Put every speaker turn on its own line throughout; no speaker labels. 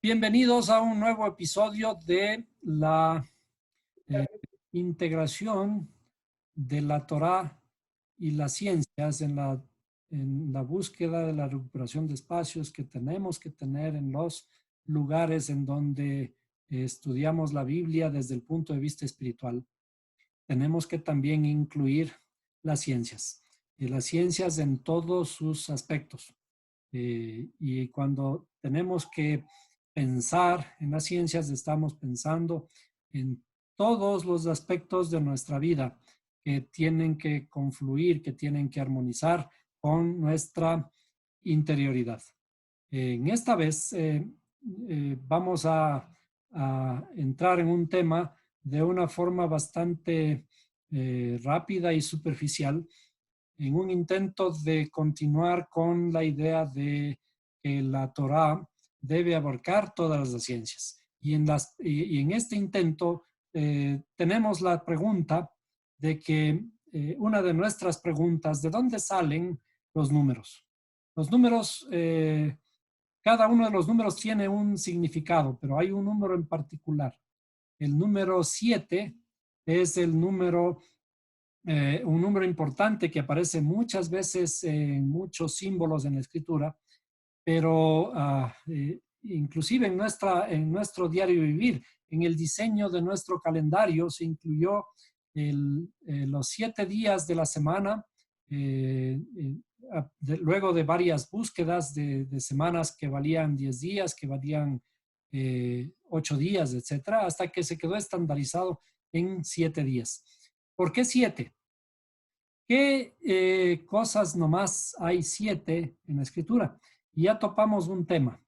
Bienvenidos a un nuevo episodio de la eh, integración de la Torá y las ciencias en la búsqueda de la recuperación de espacios que tenemos que tener en los lugares en donde estudiamos la Biblia desde el punto de vista espiritual. Tenemos que también incluir las ciencias en todos sus aspectos. Y cuando tenemos que pensar en las ciencias, estamos pensando en todos los aspectos de nuestra vida que tienen que confluir, que tienen que armonizar con nuestra interioridad. En esta vez vamos a entrar en un tema de una forma bastante rápida y superficial, en un intento de continuar con la idea de que la Torá debe abarcar todas las ciencias. Y en este intento tenemos la pregunta de que una de nuestras preguntas, ¿de dónde salen los números? Los números, cada uno de los números tiene un significado, pero hay un número en particular. El número 7 es un número importante que aparece muchas veces en muchos símbolos en la escritura, pero inclusive en nuestro diario vivir, en el diseño de nuestro calendario se incluyó los 7 días de la semana, luego de varias búsquedas de semanas que valían 10 días, que valían 8 días, etcétera, hasta que se quedó estandarizado en 7 días. ¿Por qué 7? ¿Qué cosas nomás hay 7 en la escritura? Y ya topamos un tema.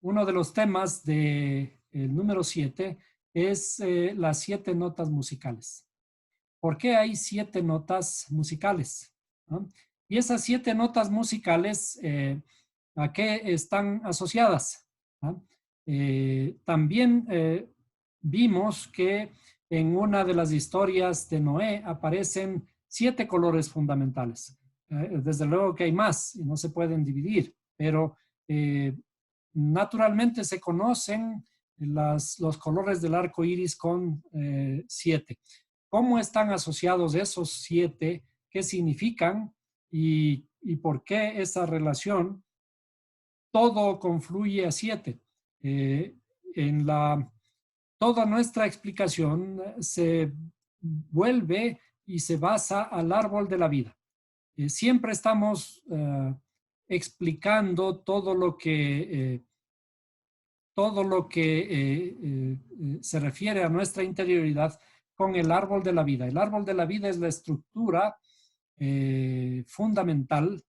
Uno de los temas del número 7 es las 7 notas musicales. ¿Por qué hay 7 notas musicales? ¿No? Y esas 7 notas musicales, ¿a qué están asociadas? ¿No? También vimos que en una de las historias de Noé aparecen 7 colores fundamentales. Desde luego que hay más y no se pueden dividir, pero naturalmente se conocen los colores del arco iris con 7. ¿Cómo están asociados esos 7? ¿Qué significan? Y por qué esa relación? Todo confluye a 7. En toda nuestra explicación se vuelve y se basa al árbol de la vida. Siempre estamos explicando todo lo que se refiere a nuestra interioridad con el árbol de la vida. El árbol de la vida es la estructura fundamental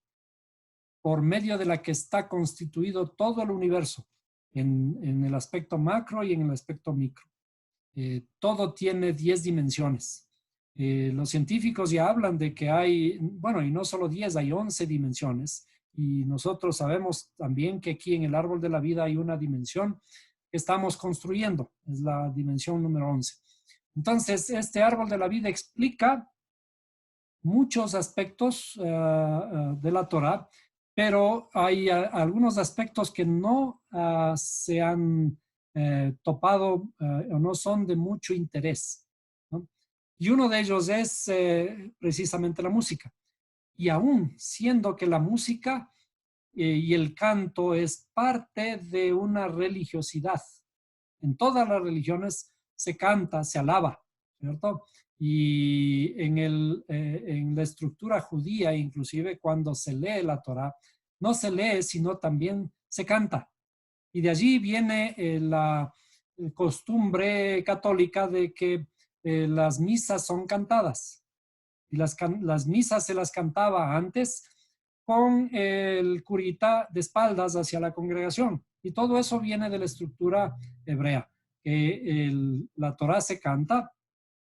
por medio de la que está constituido todo el universo en el aspecto macro y en el aspecto micro. Todo tiene 10 dimensiones. Los científicos ya hablan de que hay, bueno, y no solo 10, hay 11 dimensiones. Y nosotros sabemos también que aquí en el árbol de la vida hay una dimensión que estamos construyendo, es la dimensión número 11. Entonces, este árbol de la vida explica muchos aspectos de la Torah, pero hay algunos aspectos que no se han topado o no son de mucho interés, ¿no? Y uno de ellos es precisamente la música. Y aún siendo que la música y el canto es parte de una religiosidad. En todas las religiones se canta, se alaba, ¿cierto? Y en la estructura judía, inclusive cuando se lee la Torá, no se lee, sino también se canta. Y de allí viene la costumbre católica de que las misas son cantadas. Y las misas se las cantaba antes con el curita de espaldas hacia la congregación. Y todo eso viene de la estructura hebrea, que la Torá se canta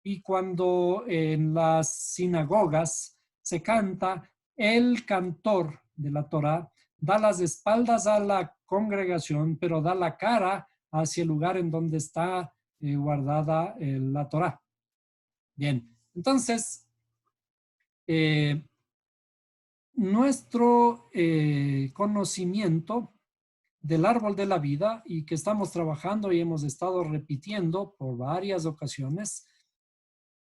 y cuando en las sinagogas se canta, el cantor de la Torá da las espaldas a la congregación, pero da la cara hacia el lugar en donde está guardada la Torá. Bien, entonces, eh, nuestro conocimiento del árbol de la vida y que estamos trabajando y hemos estado repitiendo por varias ocasiones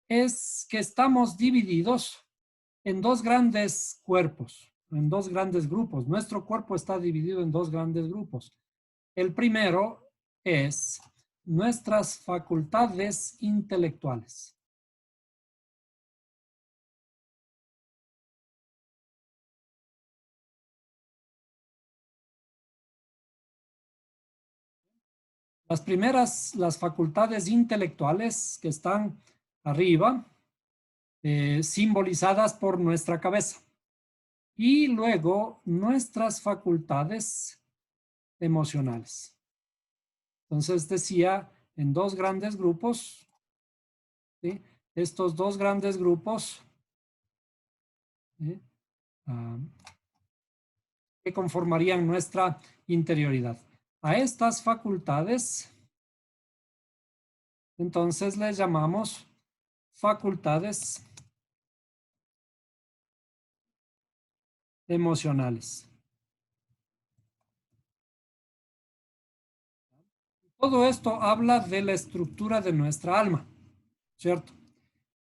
es que estamos divididos en dos grandes cuerpos, en dos grandes grupos. Nuestro cuerpo está dividido en dos grandes grupos. El primero es nuestras facultades intelectuales. Las primeras, las facultades intelectuales que están arriba, simbolizadas por nuestra cabeza. Y luego nuestras facultades emocionales. Entonces decía en dos grandes grupos, ¿sí? Estos dos grandes grupos, ¿sí? Que conformarían nuestra interioridad. A estas facultades, entonces les llamamos facultades emocionales. Todo esto habla de la estructura de nuestra alma, ¿cierto?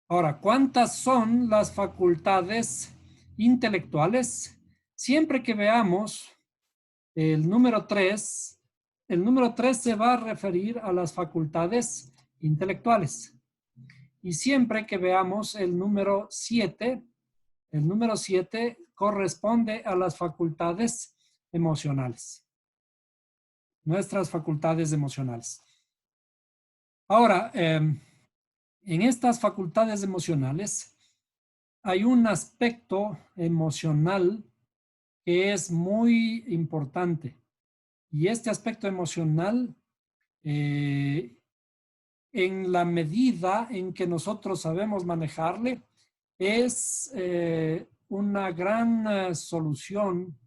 Ahora, ¿cuántas son las facultades intelectuales? Siempre que veamos el número 3 se va a referir a las facultades intelectuales. Y siempre que veamos el número 7 corresponde a las facultades emocionales. Nuestras facultades emocionales. Ahora, en estas facultades emocionales hay un aspecto emocional que es muy importante. Y este aspecto emocional, en la medida en que nosotros sabemos manejarle, es una gran solución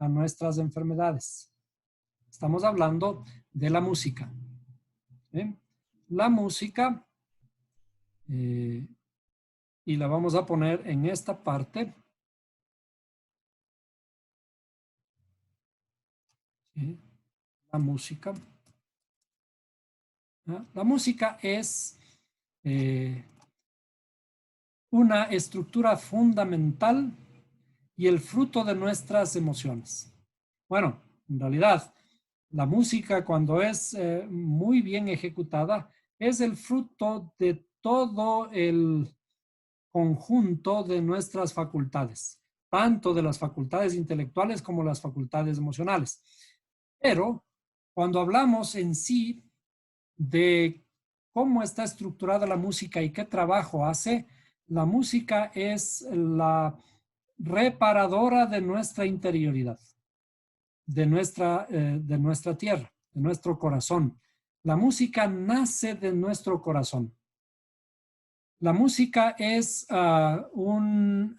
a nuestras enfermedades. Estamos hablando de la música. La música, y la vamos a poner en esta parte. ¿Sí? La música. ¿No? La música es una estructura fundamental y el fruto de nuestras emociones. Bueno, en realidad, la música cuando es muy bien ejecutada es el fruto de todo el conjunto de nuestras facultades, tanto de las facultades intelectuales como las facultades emocionales. Pero cuando hablamos en sí de cómo está estructurada la música y qué trabajo hace, la música es la reparadora de nuestra interioridad, de nuestra tierra, de nuestro corazón. La música nace de nuestro corazón. La música es un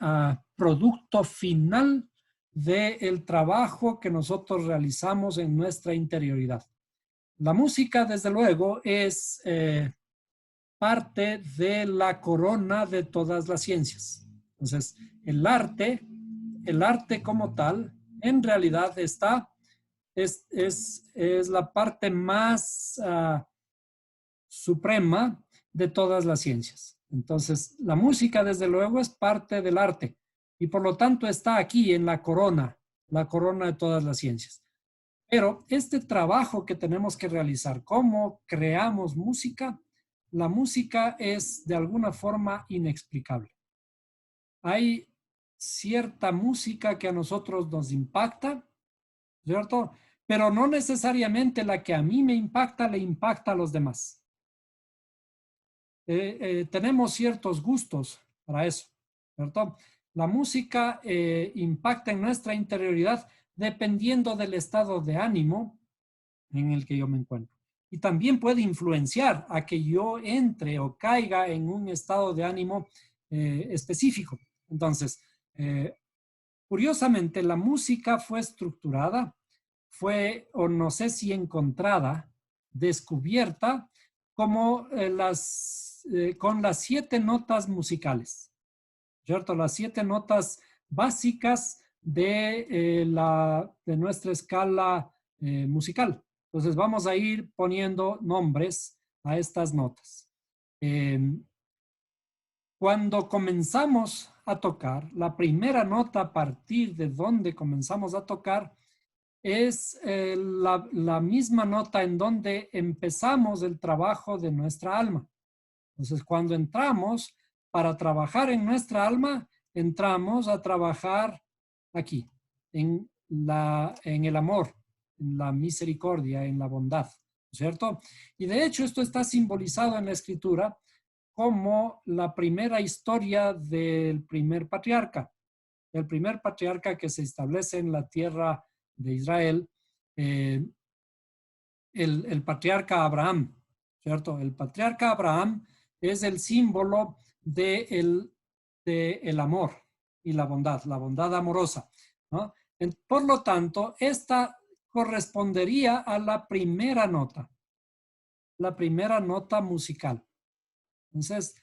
producto final del trabajo que nosotros realizamos en nuestra interioridad. La música, desde luego, es parte de la corona de todas las ciencias. Entonces, el arte como tal, en realidad es la parte más suprema de todas las ciencias. Entonces, la música, desde luego, es parte del arte y por lo tanto está aquí en la corona de todas las ciencias. Pero este trabajo que tenemos que realizar, cómo creamos música, la música es de alguna forma inexplicable. Hay cierta música que a nosotros nos impacta, ¿cierto? Pero no necesariamente la que a mí me impacta le impacta a los demás. Tenemos ciertos gustos para eso, ¿cierto? La música impacta en nuestra interioridad dependiendo del estado de ánimo en el que yo me encuentro. Y también puede influenciar a que yo entre o caiga en un estado de ánimo específico. Entonces, curiosamente, la música fue estructurada, o no sé si encontrada, descubierta, como con las 7 notas musicales, ¿cierto? Las 7 notas básicas de nuestra escala musical. Entonces vamos a ir poniendo nombres a estas notas. Cuando comenzamos a tocar, la primera nota a partir de donde comenzamos a tocar es la misma nota en donde empezamos el trabajo de nuestra alma. Entonces, cuando entramos para trabajar en nuestra alma, entramos a trabajar aquí, en el amor, en la misericordia, en la bondad, ¿cierto? Y de hecho, esto está simbolizado en la escritura como la primera historia del primer patriarca. El primer patriarca que se establece en la tierra de Israel, el patriarca Abraham, ¿cierto? El patriarca Abraham es el símbolo de el amor y la bondad amorosa, ¿no? Por lo tanto, esta correspondería a la primera nota musical. Entonces,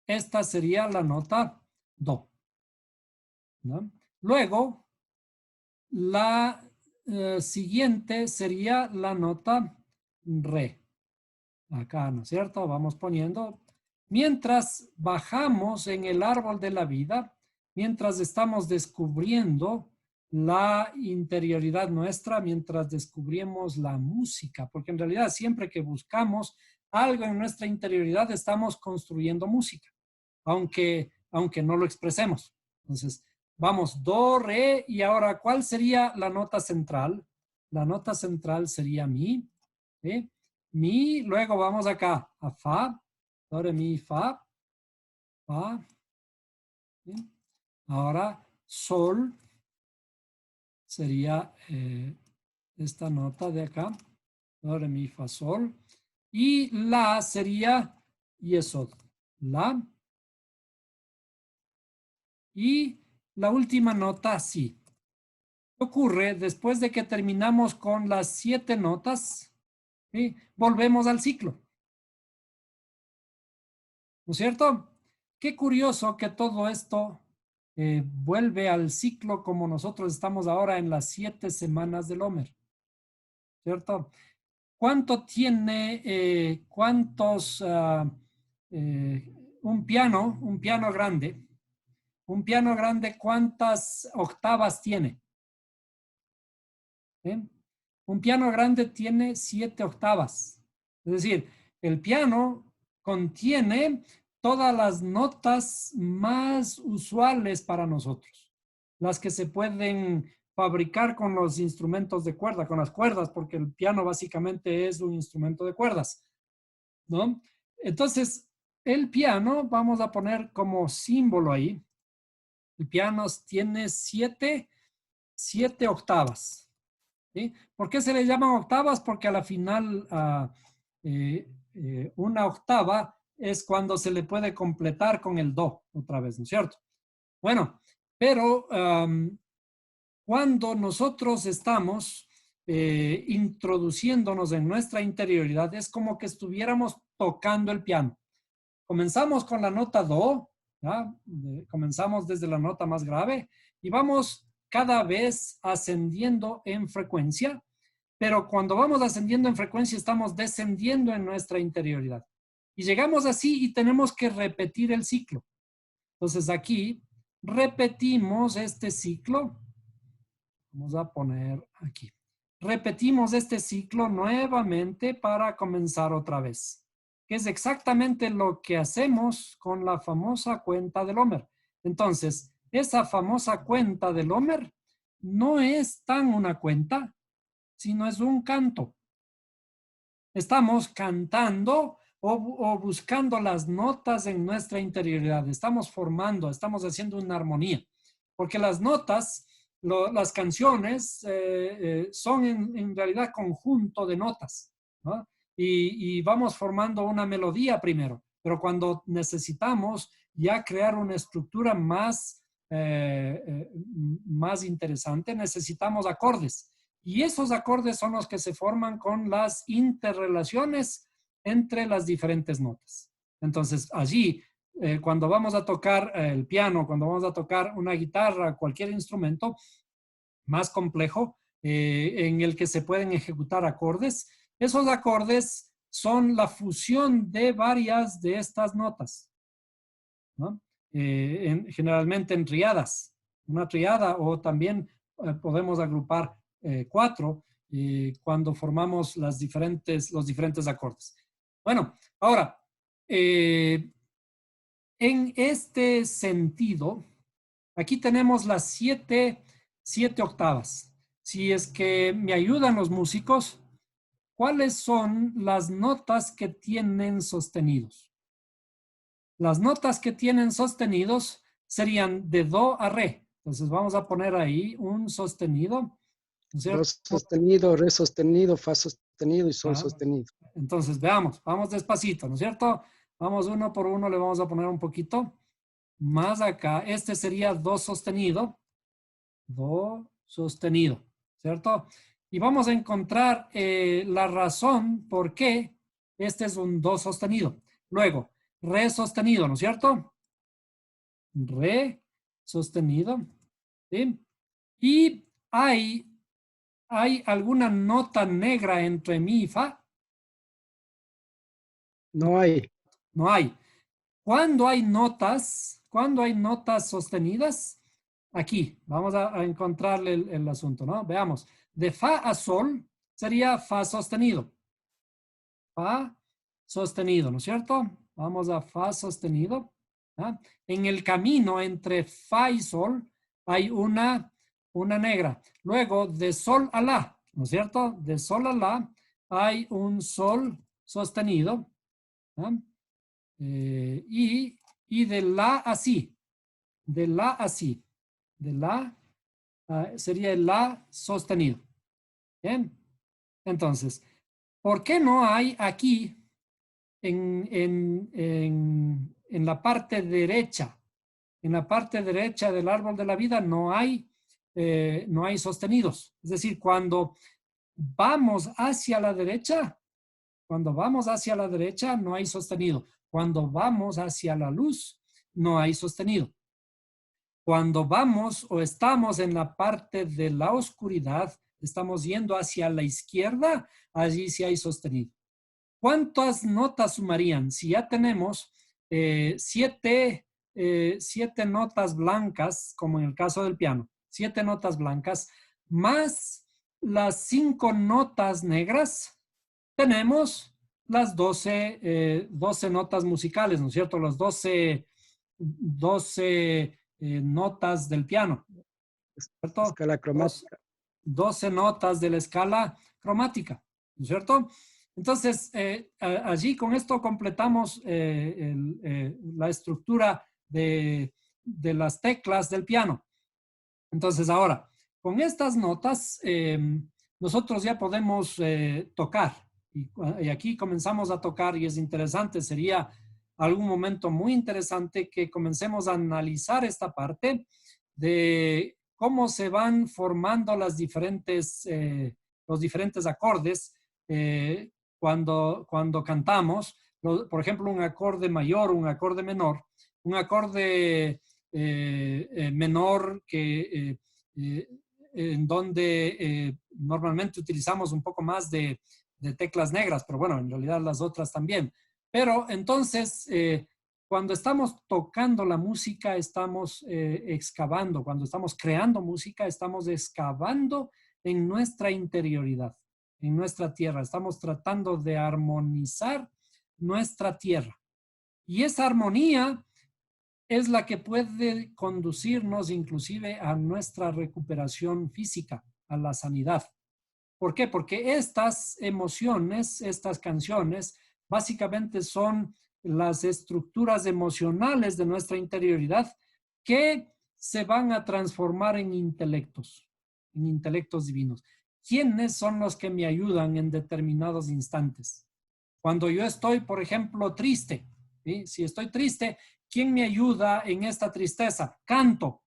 esta sería la nota do, ¿no? Luego, la siguiente sería la nota re. Acá, ¿no es cierto? Vamos poniendo. Mientras bajamos en el árbol de la vida, mientras estamos descubriendo la interioridad nuestra, mientras descubrimos la música, porque en realidad siempre que buscamos algo en nuestra interioridad estamos construyendo música, aunque no lo expresemos. Entonces, vamos, do, re, y ahora, ¿cuál sería la nota central? La nota central sería mi, ¿sí? Mi, luego vamos acá a fa, do, re, mi, fa, fa, ¿sí? Ahora sol sería esta nota de acá, do, re, mi, fa, sol, y la sería yesod, la, y la última nota si. ¿Qué ocurre después de que terminamos con las 7 notas? ¿Sí? Volvemos al ciclo, ¿no es cierto? Qué curioso que todo esto vuelve al ciclo como nosotros estamos ahora en las 7 semanas del Homer, ¿cierto? ¿Cuánto tiene, un piano grande, ¿cuántas octavas tiene? ¿Eh? Un piano grande tiene 7 octavas. Es decir, el piano contiene todas las notas más usuales para nosotros, las que se pueden fabricar con los instrumentos de cuerda, con las cuerdas, porque el piano básicamente es un instrumento de cuerdas, ¿no? Entonces, el piano, vamos a poner como símbolo ahí, el piano tiene 7 octavas. ¿Sí? ¿Por qué se le llaman octavas? Porque a la final una octava es cuando se le puede completar con el do otra vez, ¿no es cierto? Bueno, pero cuando nosotros estamos introduciéndonos en nuestra interioridad, es como que estuviéramos tocando el piano. Comenzamos con la nota do, ¿ya? Comenzamos desde la nota más grave y vamos cada vez ascendiendo en frecuencia, pero cuando vamos ascendiendo en frecuencia estamos descendiendo en nuestra interioridad. Y llegamos así y tenemos que repetir el ciclo. Entonces aquí repetimos este ciclo. Vamos a poner aquí. Repetimos este ciclo nuevamente para comenzar otra vez, que es exactamente lo que hacemos con la famosa cuenta del Homer. Entonces, esa famosa cuenta del Homer no es tan una cuenta, sino es un canto. Estamos cantando o buscando las notas en nuestra interioridad. Estamos formando, estamos haciendo una armonía, porque las notas, las canciones son en realidad conjunto de notas, ¿no? Y vamos formando una melodía primero, pero cuando necesitamos ya crear una estructura más, más interesante, necesitamos acordes. Y esos acordes son los que se forman con las interrelaciones entre las diferentes notas. Entonces, allí, cuando vamos a tocar el piano, cuando vamos a tocar una guitarra, cualquier instrumento más complejo, en el que se pueden ejecutar acordes. Esos acordes son la fusión de varias de estas notas, ¿no? Generalmente en triadas, una triada, o también podemos agrupar 4 cuando formamos los diferentes acordes. Bueno, ahora, en este sentido, aquí tenemos las 7 octavas. Si es que me ayudan los músicos, ¿cuáles son las notas que tienen sostenidos? Las notas que tienen sostenidos serían de do a re. Entonces vamos a poner ahí un sostenido, ¿no es
Do
cierto?
sostenido, re sostenido, fa sostenido y sol sostenido.
Entonces veamos, vamos despacito, ¿no es cierto? Vamos uno por uno, le vamos a poner un poquito más acá. Este sería do sostenido, ¿cierto? Y vamos a encontrar la razón por qué este es un do sostenido. Luego, re sostenido, ¿no es cierto? Re sostenido, ¿sí? Y hay alguna nota negra entre mi y fa.
No hay.
No hay. Cuando hay notas sostenidas, aquí vamos a encontrarle el asunto, ¿no? Veamos. De fa a sol sería fa sostenido. Fa sostenido, ¿no es cierto? Vamos a fa sostenido. ¿Ah? En el camino entre fa y sol hay una negra. Luego, de sol a la, ¿no es cierto? De sol a la hay un sol sostenido. ¿Ah? Y de la a si. De la a si. De la sería el la sostenido. Bien. Entonces, ¿por qué no hay aquí en la parte derecha? En la parte derecha del árbol de la vida no hay sostenidos. Es decir, cuando vamos hacia la derecha no hay sostenido. Cuando vamos hacia la luz, no hay sostenido. Cuando vamos o estamos en la parte de la oscuridad, estamos yendo hacia la izquierda, allí sí hay sostenido. ¿Cuántas notas sumarían? Si ya tenemos 7 notas blancas, como en el caso del piano, 7 notas blancas, más las 5 notas negras, tenemos las 12 notas musicales, ¿no es cierto? Las 12 notas del piano, ¿cierto?
Escala cromática.
12 notas de la escala cromática, ¿no es cierto? Entonces, allí con esto completamos la estructura de las teclas del piano. Entonces, ahora, con estas notas, nosotros ya podemos tocar. Y aquí comenzamos a tocar y es interesante, sería algún momento muy interesante que comencemos a analizar esta parte de cómo se van formando los diferentes acordes cuando cantamos. Por ejemplo, un acorde mayor, un acorde menor, un acorde menor en donde normalmente utilizamos un poco más de teclas negras, pero bueno, en realidad las otras también. Pero entonces, cuando estamos tocando la música, estamos excavando, cuando estamos creando música, estamos excavando en nuestra interioridad, en nuestra tierra. Estamos tratando de armonizar nuestra tierra. Y esa armonía es la que puede conducirnos inclusive a nuestra recuperación física, a la sanidad. ¿Por qué? Porque estas emociones, estas canciones, básicamente son las estructuras emocionales de nuestra interioridad que se van a transformar en intelectos divinos. ¿Quiénes son los que me ayudan en determinados instantes? Cuando yo estoy, por ejemplo, triste, ¿sí? Si estoy triste, ¿quién me ayuda en esta tristeza? Canto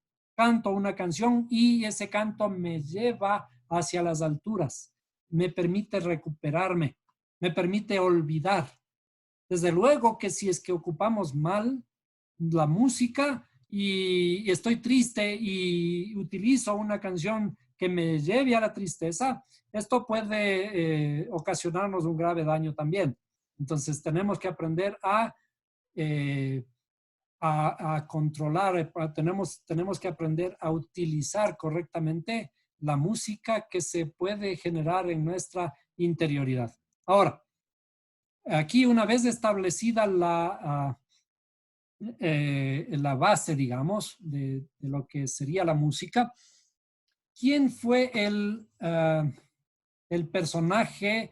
una canción y ese canto me lleva hacia las alturas, me permite recuperarme, me permite olvidar. Desde luego que si es que ocupamos mal la música y estoy triste y utilizo una canción que me lleve a la tristeza, esto puede ocasionarnos un grave daño también. Entonces tenemos que aprender a controlar, tenemos que aprender a utilizar correctamente la música que se puede generar en nuestra interioridad. Ahora, aquí una vez establecida la base, digamos, de lo que sería la música, ¿quién fue el personaje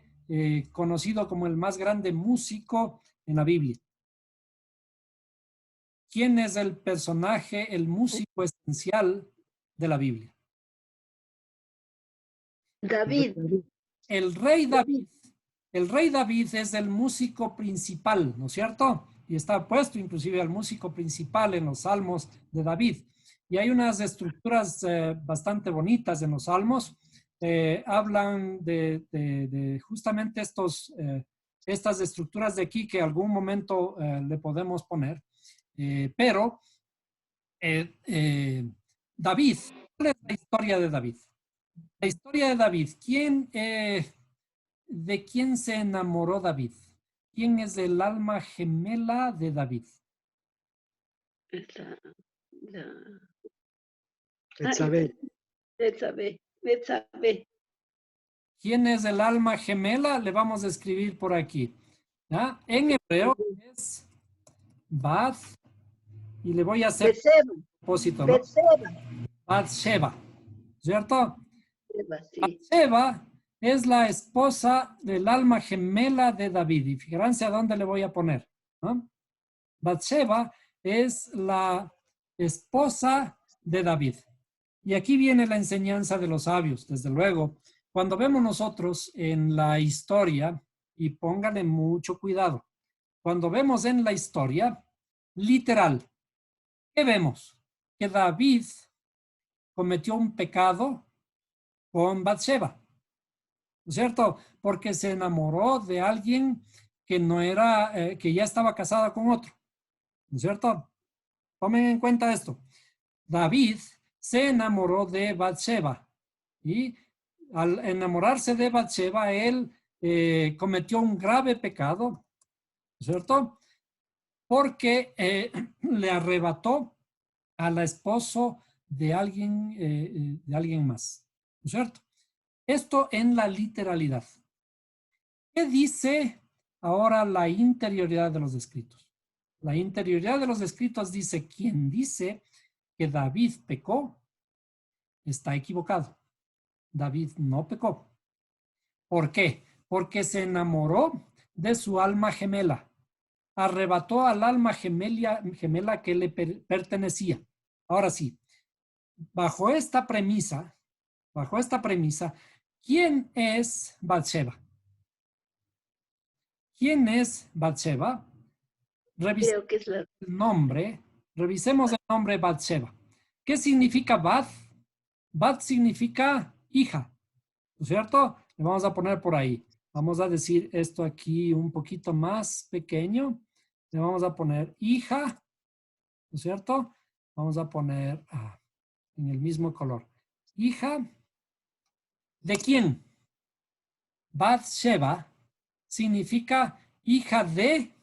conocido como el más grande músico en la Biblia? ¿Quién es el personaje, el músico esencial de la Biblia?
David.
El rey David. El rey David es el músico principal, ¿no es cierto? Y está puesto inclusive el músico principal en los salmos de David. Y hay unas estructuras bastante bonitas en los salmos. Hablan de justamente estas estructuras de aquí que algún momento le podemos poner. Pero David, ¿cuál es la historia de David? La historia de David, ¿de quién se enamoró David? ¿Quién es el alma gemela de David?
Betsabé.
¿Quién es el alma gemela? Le vamos a escribir por aquí. ¿Ya? En hebreo es Bat, y le voy a hacer propósito, ¿no? Bathsheba, ¿cierto?
Sí.
Bathsheba es la esposa del alma gemela de David. Y fíjense a dónde le voy a poner, ¿no? Bathsheba es la esposa de David. Y aquí viene la enseñanza de los sabios, desde luego. Cuando vemos nosotros en la historia, y póngale mucho cuidado, cuando vemos en la historia, literal, ¿qué vemos? Que David cometió un pecado con Bathsheba, ¿no es cierto? Porque se enamoró de alguien que no era, que ya estaba casada con otro, ¿no es cierto? Tomen en cuenta esto. David se enamoró de Bathsheba y al enamorarse de Bathsheba, él cometió un grave pecado, ¿no es cierto? Porque le arrebató al esposo de alguien más, ¿no es cierto? Esto en la literalidad. ¿Qué dice ahora la interioridad de los escritos? La interioridad de los escritos dice, quien dice que David pecó, está equivocado. David no pecó. ¿Por qué? Porque se enamoró de su alma gemela. Arrebató al alma gemela que le pertenecía. Ahora sí, bajo esta premisa, ¿quién es Bathsheba? ¿Quién es Bathsheba?
Creo que es la...
Revisemos el nombre Bathsheba. ¿Qué significa Bath? Bath significa hija, ¿no es cierto? Le vamos a poner por ahí. Vamos a decir esto aquí un poquito más pequeño. Le vamos a poner hija, ¿no es cierto? Vamos a poner en el mismo color. Hija, ¿de quién? Bathsheba significa hija del,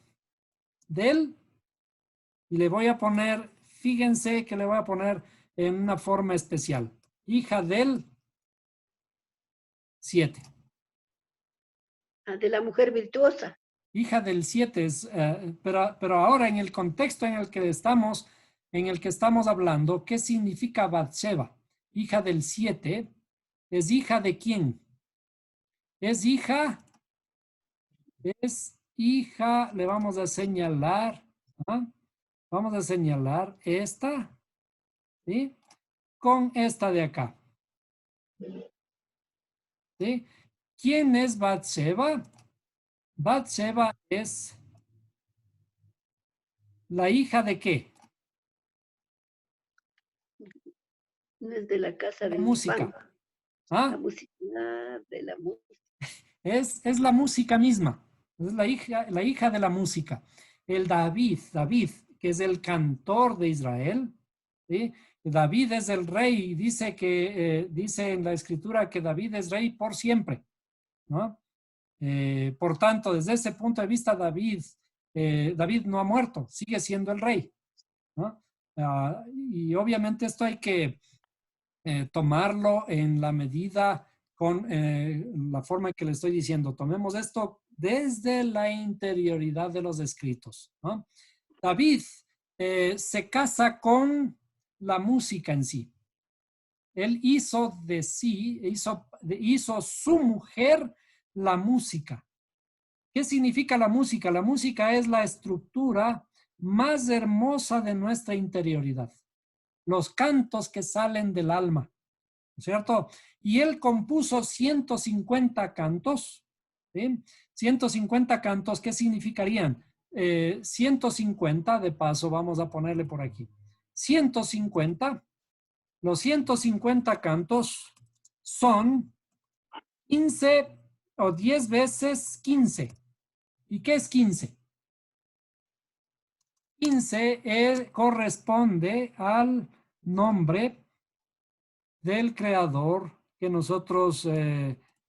y le voy a poner, fíjense que le voy a poner en una forma especial. Hija del 7.
De la mujer virtuosa.
Hija del 7, pero ahora en el contexto en el que estamos hablando, ¿qué significa Bathsheba? Hija del 7, ¿es hija de quién? Es hija, le vamos a señalar, vamos a señalar esta, ¿sí? Con esta de acá. ¿Sí? ¿Quién es Bathsheba? Bathsheba es la hija de qué?
No es de la casa de
música.
La música de la música.
Es la música misma. Es la hija de la música. El David, que es el cantor de Israel, ¿sí? David es el rey, dice en la escritura que David es rey por siempre, ¿no? Por tanto, desde ese punto de vista, David no ha muerto, sigue siendo el rey, ¿no? Y obviamente esto hay que tomarlo en la medida con la forma en que le estoy diciendo. Tomemos esto desde la interioridad de los escritos, ¿no? David se casa con la música en sí. Él hizo de sí, hizo su mujer la música. ¿Qué significa la música? La música es la estructura más hermosa de nuestra interioridad. Los cantos que salen del alma, ¿cierto? Y él compuso 150 cantos, ¿sí? 150 cantos, ¿qué significarían? 150, de paso, vamos a ponerle por aquí. 150, los 150 cantos son 15 o 10 veces 15. ¿Y qué es 15? 15 corresponde al nombre del creador que nosotros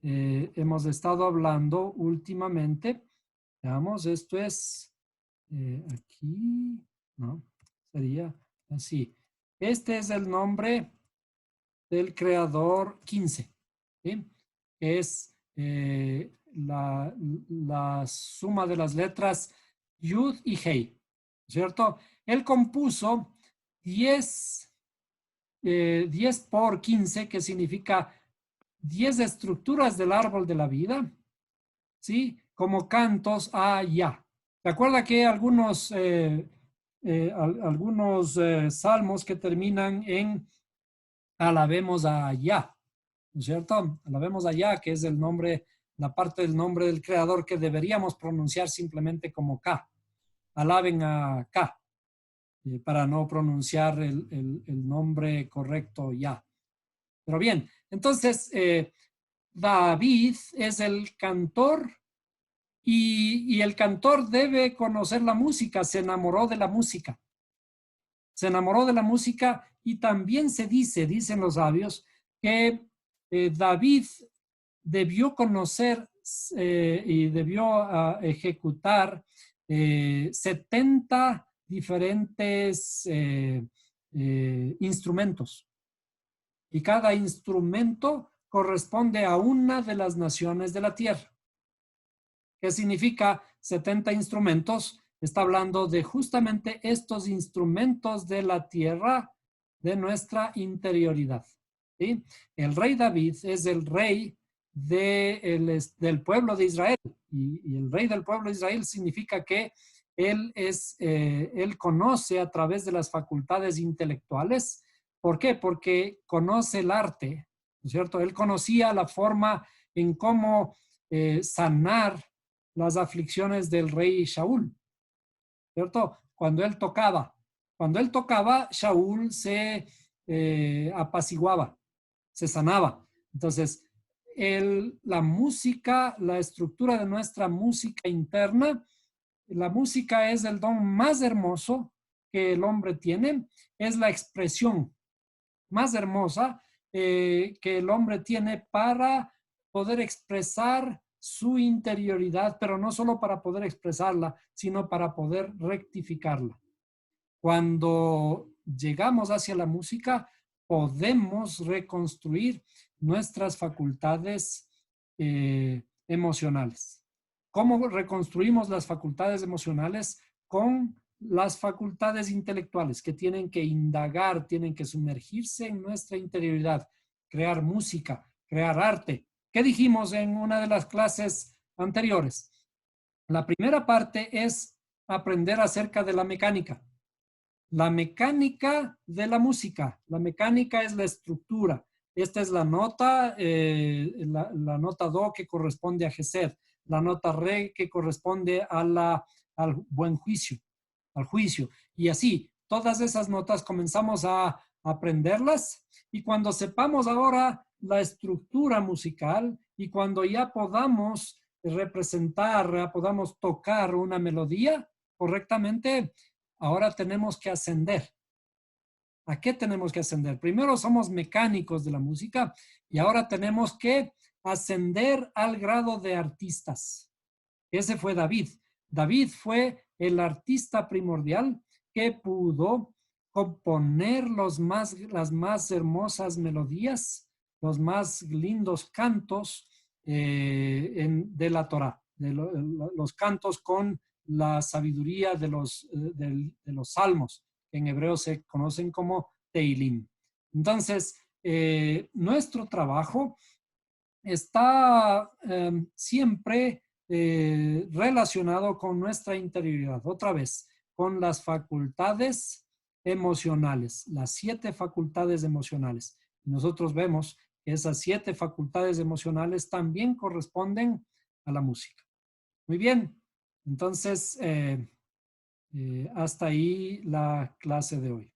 hemos estado hablando últimamente. Veamos, esto es aquí, ¿no? Sería así. Este es el nombre del creador 15, ¿sí? Es la suma de las letras Yud y Hei, ¿cierto? Él compuso 10 por 15, que significa 10 estructuras del árbol de la vida, ¿sí? Como cantos a Ya. ¿Te acuerdas que algunos salmos que terminan en alabemos a Ya, ¿no es cierto? Alabemos a Ya, que es el nombre, la parte del nombre del creador que deberíamos pronunciar simplemente como K. Alaben a K, para no pronunciar el nombre correcto Ya. Pero bien, entonces David es el cantor y el cantor debe conocer la música, se enamoró de la música. Se enamoró de la música y también dicen los sabios, que David debió conocer y debió ejecutar 70 diferentes instrumentos. Y cada instrumento corresponde a una de las naciones de la tierra. ¿Qué significa 70 instrumentos? Está hablando de justamente estos instrumentos de la tierra, de nuestra interioridad, ¿sí? El rey David es el rey del pueblo de Israel. Y el rey del pueblo de Israel significa que él conoce a través de las facultades intelectuales. ¿Por qué? Porque conoce el arte, ¿no es cierto? Él conocía la forma en cómo sanar las aflicciones del rey Shaul, ¿cierto? Cuando él tocaba, Shaul se apaciguaba, se sanaba. Entonces, la música, la estructura de nuestra música interna, la música es el don más hermoso que el hombre tiene, es la expresión más hermosa que el hombre tiene para poder expresar su interioridad, pero no solo para poder expresarla, sino para poder rectificarla. Cuando llegamos hacia la música, podemos reconstruir nuestras facultades emocionales. ¿Cómo reconstruimos las facultades emocionales? Con las facultades intelectuales, que tienen que indagar, tienen que sumergirse en nuestra interioridad, crear música, crear arte. ¿Qué dijimos en una de las clases anteriores? La primera parte es aprender acerca de la mecánica. La mecánica de la música. La mecánica es la estructura. Esta es la nota, la nota do que corresponde a Gesed, la nota re que corresponde al buen juicio, al juicio. Y así, todas esas notas comenzamos a aprenderlas, y cuando sepamos ahora la estructura musical y cuando ya podamos representar, podamos tocar una melodía correctamente, ahora tenemos que ascender. ¿A qué tenemos que ascender? Primero somos mecánicos de la música y ahora tenemos que ascender al grado de artistas. Ese fue David. David fue el artista primordial que pudo componer las más hermosas melodías, los más lindos cantos de la Torá, los cantos con la sabiduría de los salmos, que en hebreo se conocen como Teilim. Entonces, nuestro trabajo está siempre relacionado con nuestra interioridad, otra vez, con las facultades emocionales, las 7 facultades emocionales. Nosotros vemos que esas 7 facultades emocionales también corresponden a la música. Muy bien, entonces hasta ahí la clase de hoy.